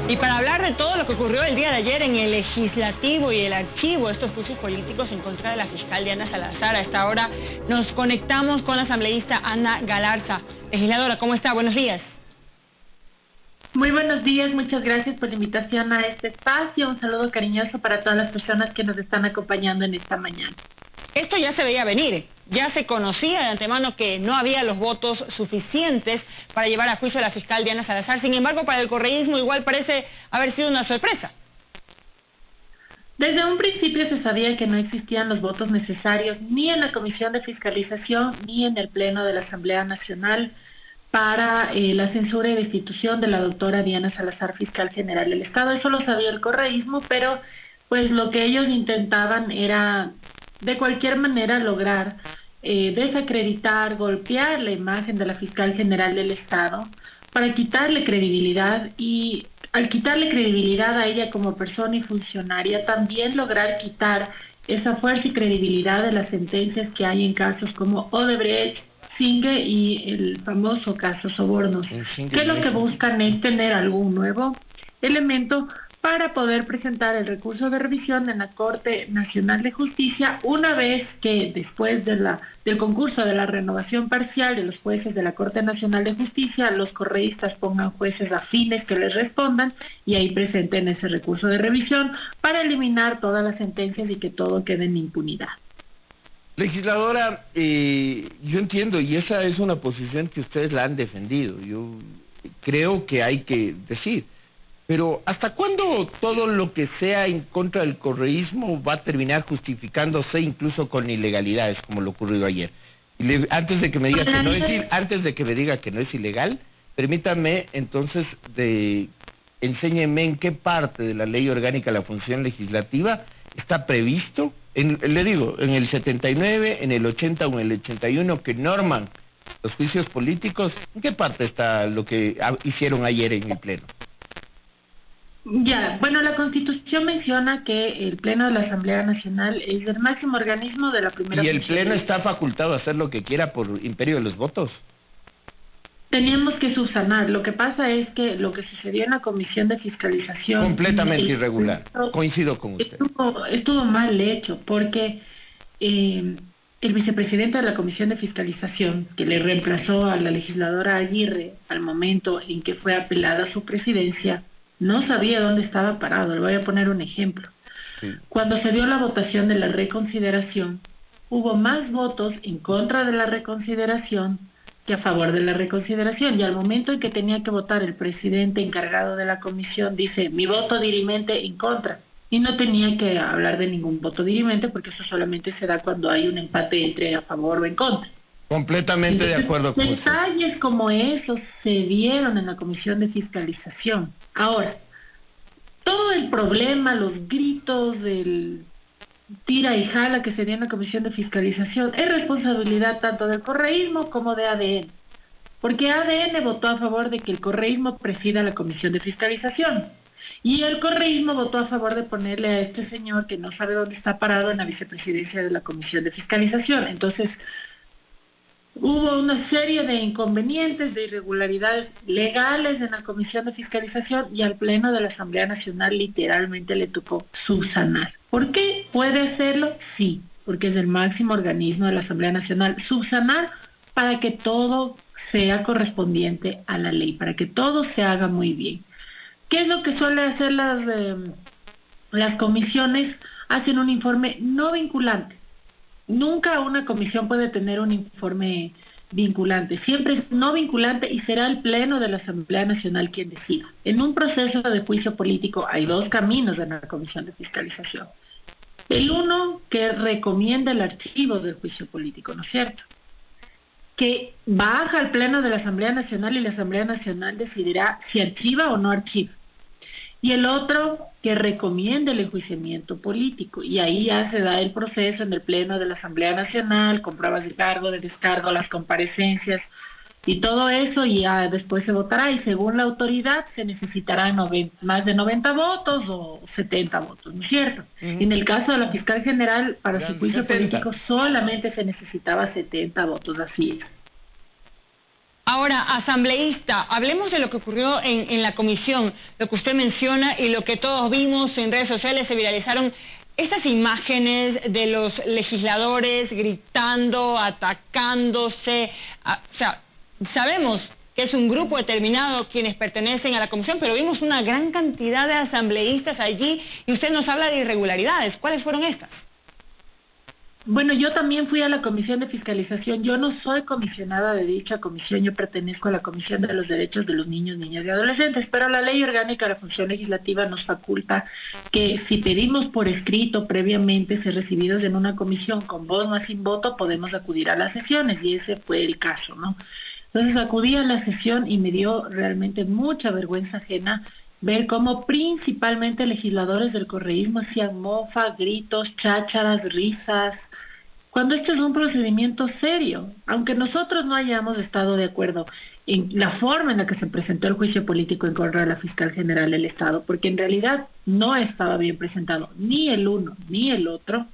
Y para hablar de todo lo que ocurrió el día de ayer en el Legislativo y el archivo, estos juicios políticos en contra de la fiscal Diana Salazar, a esta hora nos conectamos con la asambleísta Ana Galarza. Legisladora, ¿cómo está? Buenos días. Muy buenos días, muchas gracias por la invitación a este espacio. Un saludo cariñoso para todas las personas que nos están acompañando en esta mañana. Esto ya se veía venir, ya se conocía de antemano que no había los votos suficientes para llevar a juicio a la fiscal Diana Salazar. Sin embargo, para el correísmo igual parece haber sido una sorpresa. Desde un principio se sabía que no existían los votos necesarios ni en la Comisión de Fiscalización ni en el Pleno de la Asamblea Nacional para la censura y destitución de la doctora Diana Salazar, fiscal general del Estado. Eso lo sabía el correísmo, pero pues lo que ellos intentaban era de cualquier manera lograr desacreditar, golpear la imagen de la fiscal general del Estado para quitarle credibilidad, y al quitarle credibilidad a ella como persona y funcionaria, también lograr quitar esa fuerza y credibilidad de las sentencias que hay en casos como Odebrecht, Singue y el famoso caso Sobornos, que lo que buscan es tener algún nuevo elemento para poder presentar el recurso de revisión en la Corte Nacional de Justicia, una vez que después de del concurso de la renovación parcial de los jueces de la Corte Nacional de Justicia, los correístas pongan jueces afines que les respondan y ahí presenten ese recurso de revisión para eliminar todas las sentencias y que todo quede en impunidad. Legisladora, yo entiendo, y esa es una posición que ustedes la han defendido, yo creo que hay que decir, pero ¿hasta cuándo todo lo que sea en contra del correísmo va a terminar justificándose incluso con ilegalidades, como lo ocurrió ayer? Antes de que me diga que no es, antes de que me diga que no es ilegal, permítame entonces enséñeme en qué parte de la Ley Orgánica de la Función Legislativa está previsto, le digo, en el 79, en el 80 o en el 81, que norman los juicios políticos. ¿En qué parte está lo que hicieron ayer en el Pleno? Ya, bueno, la Constitución menciona que el Pleno de la Asamblea Nacional es el máximo organismo de la primera. ¿Y el Pleno está facultado a hacer lo que quiera por imperio de los votos? Teníamos que subsanar. Lo que pasa es que lo que sucedió en la Comisión de Fiscalización... Completamente irregular. Coincido con usted. Estuvo mal hecho, porque el vicepresidente de la Comisión de Fiscalización, que le reemplazó a la legisladora Aguirre al momento en que fue apelada a su presidencia, no sabía dónde estaba parado. Le voy a poner un ejemplo. Sí. Cuando se dio la votación de la reconsideración, hubo más votos en contra de la reconsideración que a favor de la reconsideración, y al momento en que tenía que votar el presidente encargado de la comisión, dice: mi voto dirimente en contra, y no tenía que hablar de ningún voto dirimente porque eso solamente se da cuando hay un empate entre a favor o en contra. Completamente de acuerdo con usted. Detalles como esos se dieron en la Comisión de Fiscalización. Ahora, todo el problema, los gritos del tira y jala que se dio en la Comisión de Fiscalización es responsabilidad tanto del correísmo como de ADN, porque ADN votó a favor de que el correísmo presida la Comisión de Fiscalización y el correísmo votó a favor de ponerle a este señor que no sabe dónde está parado en la vicepresidencia de la Comisión de Fiscalización. Entonces hubo una serie de inconvenientes, de irregularidades legales en la Comisión de Fiscalización, y al Pleno de la Asamblea Nacional literalmente le tocó subsanar. ¿Por qué puede hacerlo? Sí, porque es el máximo organismo de la Asamblea Nacional. Subsanar para que todo sea correspondiente a la ley, para que todo se haga muy bien. ¿Qué es lo que suele hacer las comisiones? Hacen un informe no vinculante. Nunca una comisión puede tener un informe vinculante, siempre es no vinculante y será el Pleno de la Asamblea Nacional quien decida. En un proceso de juicio político hay dos caminos en la Comisión de Fiscalización. El uno, que recomienda el archivo del juicio político, ¿no es cierto?, que baja al Pleno de la Asamblea Nacional y la Asamblea Nacional decidirá si archiva o no archiva. Y el otro, que recomienda el enjuiciamiento político, y ahí ya se da el proceso en el Pleno de la Asamblea Nacional, con pruebas de cargo, de descargo, las comparecencias y todo eso, y ya después se votará, y según la autoridad se necesitarán más de 90 votos o 70 votos, ¿no es cierto? En el caso de la fiscal general, para su juicio político solamente se necesitaba 70 votos, así es. Ahora, asambleísta, hablemos de lo que ocurrió en la comisión, lo que usted menciona y lo que todos vimos en redes sociales, se viralizaron estas imágenes de los legisladores gritando, atacándose, o sea, sabemos que es un grupo determinado quienes pertenecen a la comisión, pero vimos una gran cantidad de asambleístas allí y usted nos habla de irregularidades. ¿Cuáles fueron estas? Bueno, yo también fui a la Comisión de Fiscalización. Yo no soy comisionada de dicha comisión, yo pertenezco a la Comisión de los Derechos de los Niños, Niñas y Adolescentes, pero la Ley Orgánica de la Función Legislativa nos faculta que si pedimos por escrito previamente ser recibidos en una comisión con voz más sin voto, podemos acudir a las sesiones, y ese fue el caso, ¿no? Entonces acudí a la sesión y me dio realmente mucha vergüenza ajena ver cómo principalmente legisladores del correísmo hacían mofa, gritos, chácharas, risas, cuando este es un procedimiento serio. Aunque nosotros no hayamos estado de acuerdo en la forma en la que se presentó el juicio político en contra de la fiscal general del Estado, porque en realidad no estaba bien presentado ni el uno ni el otro,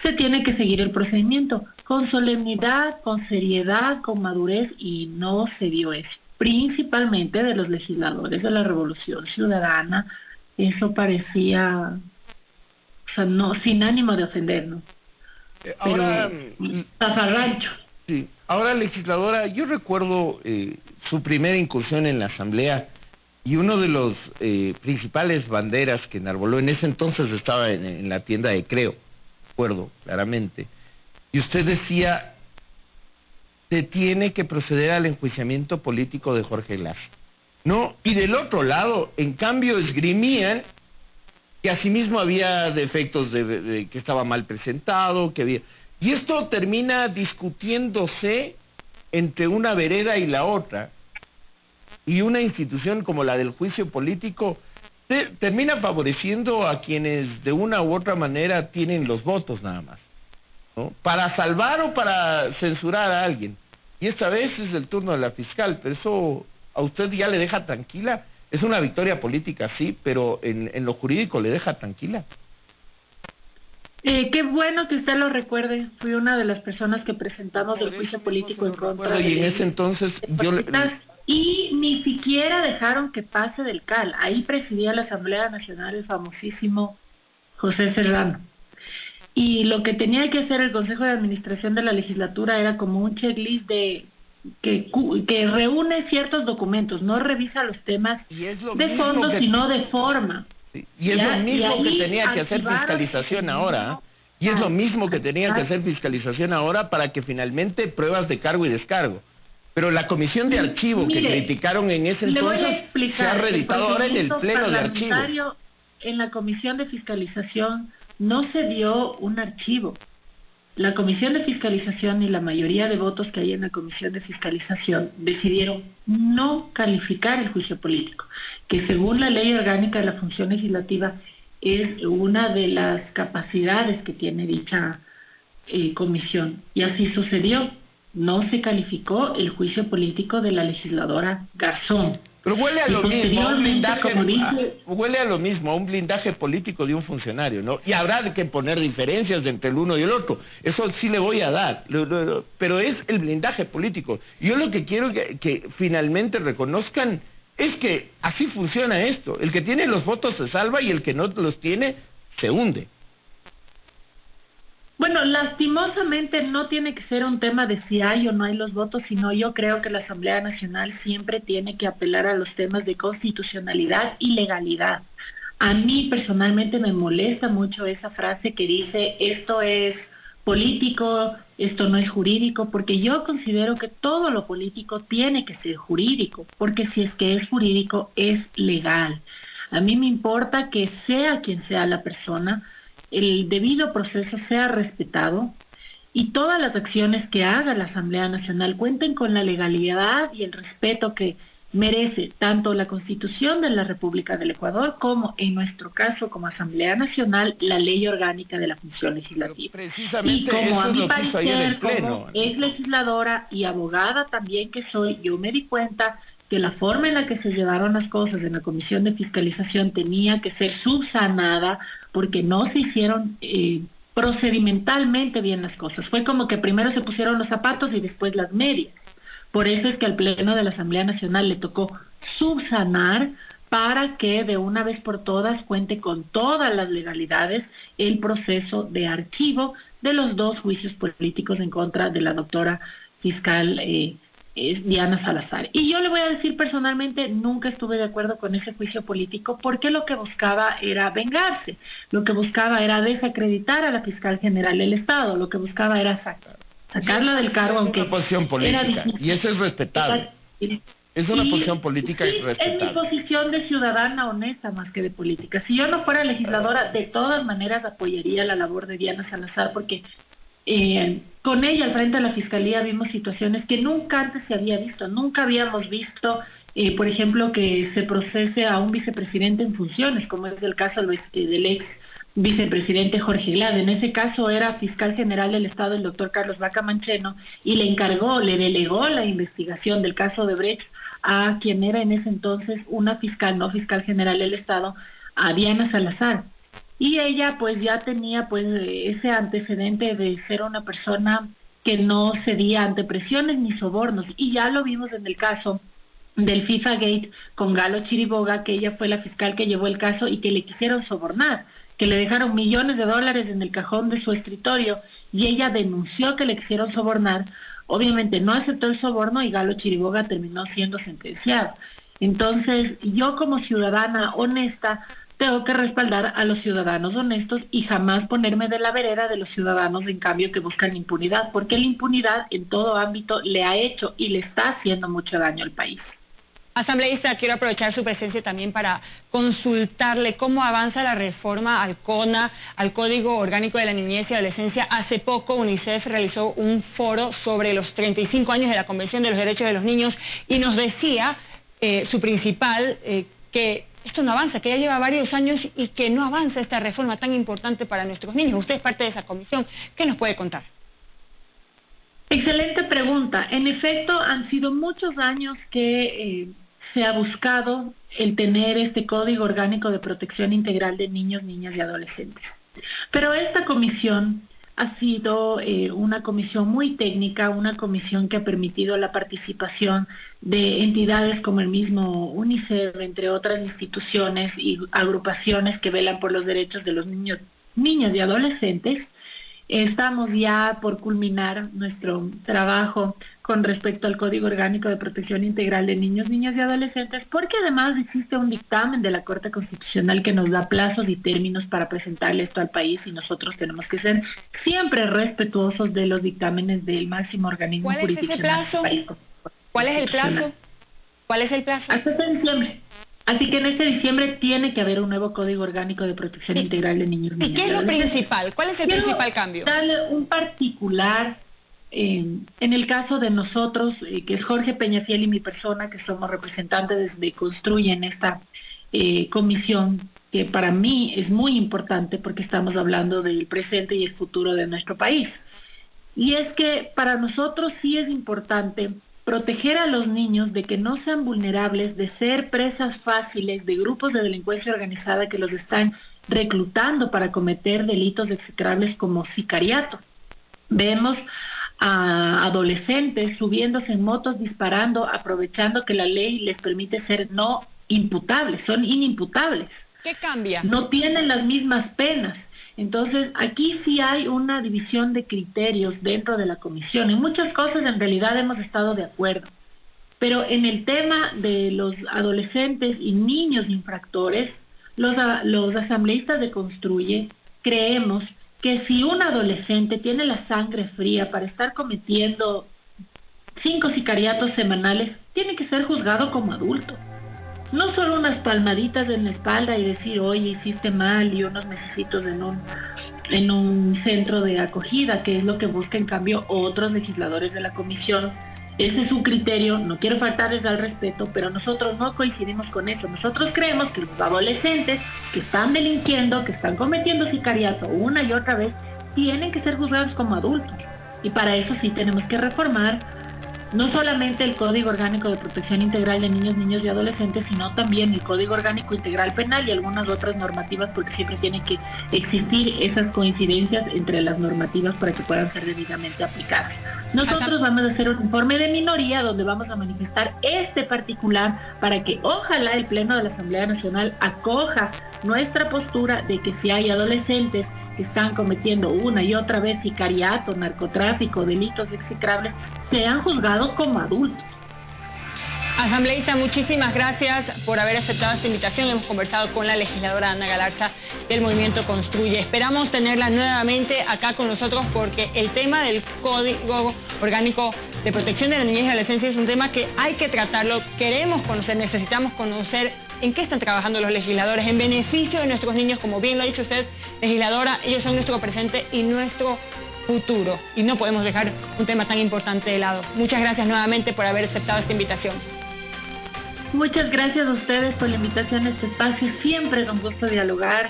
se tiene que seguir el procedimiento con solemnidad, con seriedad, con madurez, y no se dio eso. Principalmente de los legisladores de la Revolución Ciudadana, eso parecía, o sea, no, sin ánimo de ofendernos. Ahora, tafarrancho. Sí. Ahora, legisladora, yo recuerdo su primera incursión en la Asamblea, y uno de los principales banderas que enarboló, en ese entonces estaba en la tienda de Creo, recuerdo claramente, y usted decía: se tiene que proceder al enjuiciamiento político de Jorge Glass, ¿no? Y del otro lado, en cambio, esgrimían que asimismo había defectos de que estaba mal presentado, que había... Y esto termina discutiéndose entre una vereda y la otra, y una institución como la del juicio político termina favoreciendo a quienes de una u otra manera tienen los votos nada más, ¿no? Para salvar o para censurar a alguien. Y esta vez es el turno de la fiscal, pero eso a usted ya le deja tranquila. Es una victoria política, sí, pero en lo jurídico le deja tranquila. Qué bueno que usted lo recuerde. Fui una de las personas que presentamos el juicio político en contra y en ese entonces y ni siquiera dejaron que pase del CAL. Ahí presidía la Asamblea Nacional el famosísimo José Serrano. Y lo que tenía que hacer el Consejo de Administración de la Legislatura era como un checklist de que reúne ciertos documentos, no revisa los temas de fondo, sino de forma. Y es lo mismo que tenía que hacer fiscalización ahora. Y es lo mismo que tenía que hacer fiscalización ahora para que finalmente pruebas de cargo y descargo. Pero la comisión de archivo que criticaron en ese entonces se ha reeditado ahora en el pleno de archivo. En la comisión de fiscalización no se dio un archivo. La comisión de fiscalización y la mayoría de votos que hay en la comisión de fiscalización decidieron no calificar el juicio político, que según la Ley Orgánica de la Función Legislativa es una de las capacidades que tiene dicha comisión. Y así sucedió. No se calificó el juicio político de la legisladora Garzón. Pero huele a lo mismo, huele a lo mismo, a un blindaje político de un funcionario, ¿no? Y habrá que poner diferencias entre el uno y el otro, eso sí le voy a dar, pero es el blindaje político. Yo lo que quiero que finalmente reconozcan es que así funciona esto, el que tiene los votos se salva y el que no los tiene se hunde. Bueno, lastimosamente no tiene que ser un tema de si hay o no hay los votos, sino yo creo que la Asamblea Nacional siempre tiene que apelar a los temas de constitucionalidad y legalidad. A mí personalmente me molesta mucho esa frase que dice esto es político, esto no es jurídico, porque yo considero que todo lo político tiene que ser jurídico, porque si es que es jurídico es legal. A mí me importa que sea quien sea la persona, el debido proceso sea respetado y todas las acciones que haga la Asamblea Nacional cuenten con la legalidad y el respeto que merece tanto la Constitución de la República del Ecuador como, en nuestro caso, como Asamblea Nacional, la Ley Orgánica de la Función Legislativa. Y como a mi parecer, como ex legisladora y abogada también que soy, yo me di cuenta que la forma en la que se llevaron las cosas en la Comisión de Fiscalización tenía que ser subsanada porque no se hicieron procedimentalmente bien las cosas. Fue como que primero se pusieron los zapatos y después las medias, Por eso es que al Pleno de la Asamblea Nacional le tocó subsanar para que de una vez por todas cuente con todas las legalidades el proceso de archivo de los 2 juicios políticos en contra de la doctora fiscal Diana Salazar. Y yo le voy a decir personalmente, nunca estuve de acuerdo con ese juicio político porque lo que buscaba era vengarse, lo que buscaba era desacreditar a la fiscal general del Estado, lo que buscaba era sacarla del cargo, aunque es una posición política, y eso es respetable. Es una posición política y respetable. Es mi posición de ciudadana honesta más que de política. Si yo no fuera legisladora, de todas maneras apoyaría la labor de Diana Salazar, porque con ella al frente de la Fiscalía vimos situaciones que nunca antes se había visto. Nunca habíamos visto, por ejemplo, que se procese a un vicepresidente en funciones, como es el caso del ex vicepresidente Jorge Glad. En ese caso era fiscal general del Estado el doctor Carlos Vaca Mancheno y le delegó la investigación del caso de Brecht a quien era en ese entonces una fiscal, no fiscal general del Estado, a Diana Salazar. Y ella pues ya tenía pues ese antecedente de ser una persona que no cedía ante presiones ni sobornos, y ya lo vimos en el caso del FIFA Gate con Galo Chiriboga, que ella fue la fiscal que llevó el caso y que le quisieron sobornar, que le dejaron millones de dólares en el cajón de su escritorio, y ella denunció que le quisieron sobornar. Obviamente no aceptó el soborno y Galo Chiriboga terminó siendo sentenciado. Entonces, yo como ciudadana honesta tengo que respaldar a los ciudadanos honestos y jamás ponerme de la vereda de los ciudadanos, en cambio, que buscan impunidad, porque la impunidad en todo ámbito le ha hecho y le está haciendo mucho daño al país. Asambleísta, quiero aprovechar su presencia también para consultarle cómo avanza la reforma al CONA, al Código Orgánico de la Niñez y Adolescencia. Hace poco UNICEF realizó un foro sobre los 35 años de la Convención de los Derechos de los Niños y nos decía su principal que esto no avanza, que ya lleva varios años y que no avanza esta reforma tan importante para nuestros niños. Usted es parte de esa comisión. ¿Qué nos puede contar? Excelente pregunta. En efecto, han sido muchos años que se ha buscado el tener este Código Orgánico de Protección Integral de Niños, Niñas y Adolescentes. Pero esta comisión ha sido una comisión muy técnica, una comisión que ha permitido la participación de entidades como el mismo UNICEF, entre otras instituciones y agrupaciones que velan por los derechos de los niños, niñas y adolescentes. Estamos ya por culminar nuestro trabajo con respecto al Código Orgánico de Protección Integral de Niños, Niñas y Adolescentes, porque además existe un dictamen de la Corte Constitucional que nos da plazos y términos para presentarle esto al país, y nosotros tenemos que ser siempre respetuosos de los dictámenes del máximo organismo jurisdiccional del país. ¿Cuál es el plazo? ¿Cuál es el plazo? Hasta diciembre. Así que en este diciembre tiene que haber un nuevo Código Orgánico de Protección Integral de Niños, Niñas. ¿Y qué es lo principal? ¿Cuál es el principal cambio? Darle un particular, en el caso de nosotros, que es Jorge Peñafiel y mi persona, que somos representantes de Construye en esta comisión, que para mí es muy importante porque estamos hablando del presente y el futuro de nuestro país. Y es que para nosotros sí es importante proteger a los niños de que no sean vulnerables, de ser presas fáciles de grupos de delincuencia organizada que los están reclutando para cometer delitos execrables como sicariato. Vemos a adolescentes subiéndose en motos, disparando, aprovechando que la ley les permite ser no imputables, son inimputables. ¿Qué cambia? No tienen las mismas penas. Entonces, aquí sí hay una división de criterios dentro de la comisión. En muchas cosas en realidad hemos estado de acuerdo, pero en el tema de los adolescentes y niños infractores, los asambleístas de Construye creemos que si un adolescente tiene la sangre fría para estar cometiendo 5 sicariatos semanales, tiene que ser juzgado como adulto. No solo unas palmaditas en la espalda y decir, oye, hiciste mal, y unos mesecitos en un centro de acogida, que es lo que busca en cambio otros legisladores de la comisión. Ese es su criterio, no quiero faltarles al respeto, pero nosotros no coincidimos con eso. Nosotros creemos que los adolescentes que están delinquiendo, que están cometiendo sicariato una y otra vez, tienen que ser juzgados como adultos. Y para eso sí tenemos que reformar no solamente el Código Orgánico de Protección Integral de Niños, Niñas y Adolescentes, sino también el Código Orgánico Integral Penal y algunas otras normativas, porque siempre tienen que existir esas coincidencias entre las normativas para que puedan ser debidamente aplicadas. Nosotros vamos a hacer un informe de minoría donde vamos a manifestar este particular para que ojalá el Pleno de la Asamblea Nacional acoja nuestra postura de que si hay adolescentes que están cometiendo una y otra vez sicariato, narcotráfico, delitos execrables, sean juzgados como adultos. Asambleísta, muchísimas gracias por haber aceptado esta invitación. Hemos conversado con la legisladora Ana Galarza del Movimiento Construye. Esperamos tenerla nuevamente acá con nosotros porque el tema del Código Orgánico de Protección de la Niñez y Adolescencia es un tema que hay que tratarlo. Queremos conocer, necesitamos conocer en qué están trabajando los legisladores en beneficio de nuestros niños. Como bien lo ha dicho usted, legisladora, ellos son nuestro presente y nuestro futuro. Y no podemos dejar un tema tan importante de lado. Muchas gracias nuevamente por haber aceptado esta invitación. Muchas gracias a ustedes por la invitación a este espacio. Siempre es un gusto dialogar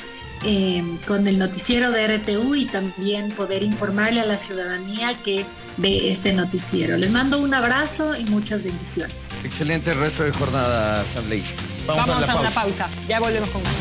con el noticiero de RTU y también poder informarle a la ciudadanía que ve este noticiero. Les mando un abrazo y muchas bendiciones. Excelente resto de jornada, asambleísta. Vamos a una pausa. Ya volvemos con más.